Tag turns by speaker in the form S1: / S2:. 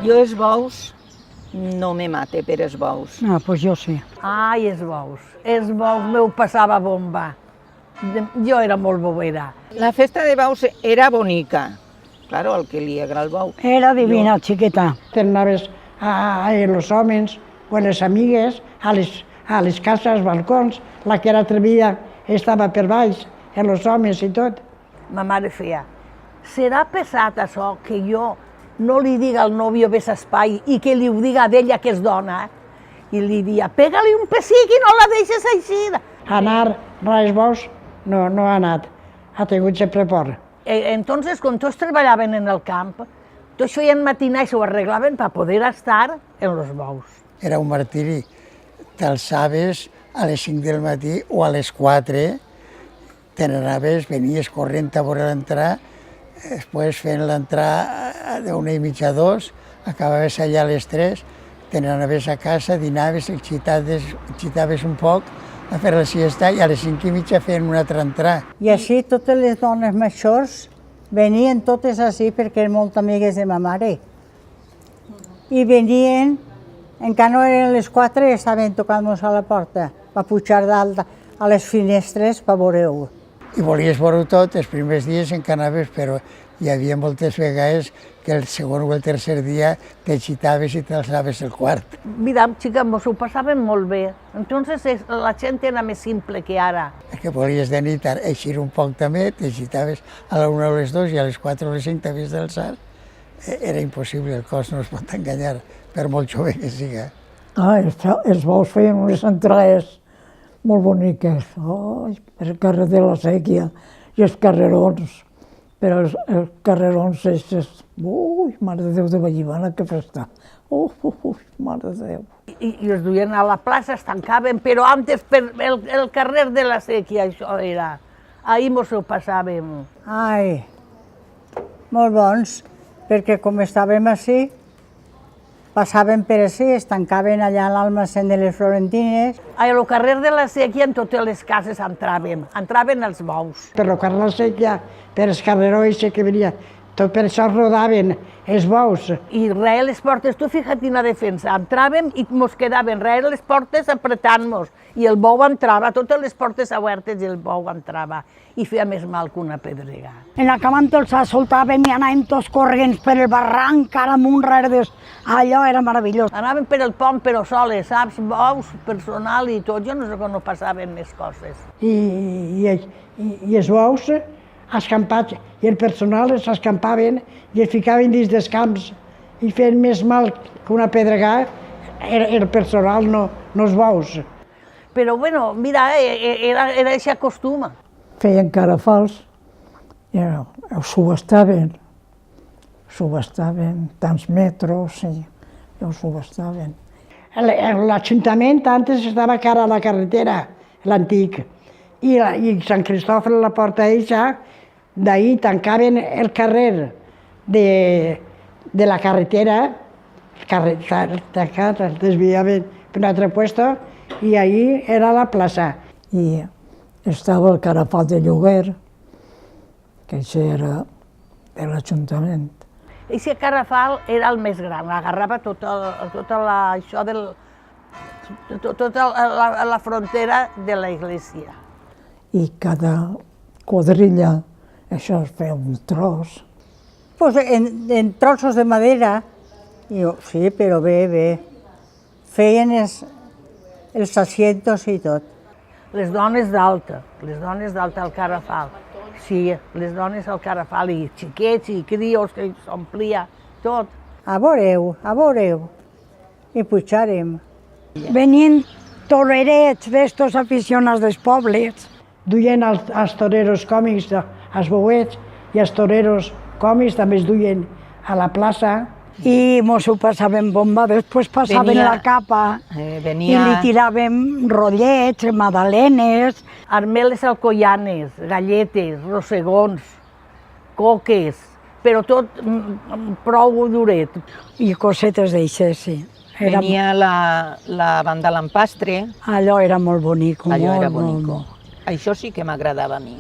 S1: Jo els bous no me mate per els bous.
S2: Ah, doncs jo sí.
S3: Ai, els bous. Els bous meu passava bomba. Jo era molt bobera.
S1: La festa de bous era bonica. Claro, al que li agrada el bou.
S2: Era divina, xiqueta.
S4: Te anaves a los homes o a les amigues, a les cases, als balcons. La que era atrevida estava per baix, en los homes i tot.
S3: Ma mare feia, serà pesat això que jo no li diga al nòvio ves espai i que li ho diga a ella que és dona? I li dia, pega-li un pessic i no la deixes així.
S4: Anar a els bous no ha anat, ha tingut sempre por.
S3: Entonces, quan tots treballaven en el camp, tots feien matinar i s'ho arreglaven per poder estar en els bous.
S5: Era un martiri. T'alçaves a les 5 del matí o a les 4, te n'anaves, venies corrent a veure l'entrar, després fent l'entrar d'una i mitja a 2, acabaves allà a les 3, te n'anaves a casa, dinaves, excitaves un poc, a fer la siesta i a les 5 i mitja feien una altra entrada.
S2: I així totes les dones majors venien totes així perquè eren molt amigues de ma mare. I venien, encara no eren les 4 i estaven tocant-nos a la porta, per pujar dalt a les finestres per veure-ho.
S5: I volies veure-ho tot, els primers dies encara anaves, però hi havia moltes vegades que el segon o el tercer dia t'excitaves i t'alçaves el quart.
S3: Mira, xica, mos ho passàvem molt bé. Entonces la gent era més simple que ara.
S5: Que volies de nit eixir un poc també, t'excitaves a la 1 o a les 2 i a les 4 o a les 5 t'havies d'alçar. Era impossible, el cos no es pot enganyar, per molt jove que siga.
S6: Els bous feien unes entrades molt boniques, per el carrer de la Sèquia i els carrerons. Però els carrerons aquests, mare de Déu de Vallivana, que festa. Mare de Déu.
S3: I els duien a la plaça, es tancaven, però antes per el carrer de la Sèquia, això era. Ahir mos ho passàvem.
S2: Ai, molt bons, perquè com estàvem així, passaven per així, es tancaven allà a l'almacén de les Florentines.
S3: Al carrer de la Sèquia, en totes les cases entraven els bous.
S4: Per el carrer de la Sèquia, per els carrerons que venia, tot per això rodaven els bous.
S3: I reia les portes, tu fija't quina defensa, entràvem i mos quedaven reia les portes apretant-nos. I el bou entrava, totes les portes obertes i el bou entrava. I feia més mal que una pedrega.
S2: En acabant els soltàvem i anàvem tots corrents per el barranc, ara amunt, rere. Allò era meravellós.
S3: Anàvem per el pont, però soles, saps? Bous, personal i tot. Jo no sé com no passaven més coses.
S4: I els bous escampats, i el personal s'escampaven i es ficaven dins dels camps i feien més mal que una pedregada el personal, no els bous.
S3: Però, bueno, mira, era aquest costum.
S6: Feien carafals i ho subestaven tants metres i ho subestaven.
S4: L'Ajuntament antes estava cara a la carretera, l'antic, i Sant Cristòfol a la Porta Eixa, d'ahir tancaven el carrer de la carretera, tancat, es desviaven per un altre lloc, i ahir era la plaça.
S6: I estava el carafal de lloguer, que això era de l'Ajuntament.
S3: Aquest carafal era el més gran, agarrava tota la frontera de la iglesia.
S6: I cada quadrilla, això es feia un tros.
S2: Pues en trossos de madera, sí, però bé. Feien els asientos i tot.
S3: Les dones d'alta al carafal. Sí, les dones al carafal, i xiquets i crios, que s'omplia tot.
S2: A veureu, i pujarem. Venien torerets d'estos aficionats dels pobles.
S4: Duien els toreros còmics, els bouets, i els toreros còmics també es duien a la plaça.
S2: I mos ho passàvem bomba, després passaven la capa i li tiràvem rotllets, magdalenes.
S3: Armeles alcoianes, galletes, rosegons, coques, però tot prou duret.
S2: I cosetes d'aixes, sí.
S1: Venia la banda Lampastre.
S2: Allò era molt bonic.
S1: Allò era bonic. Això sí que m'agradava a mi.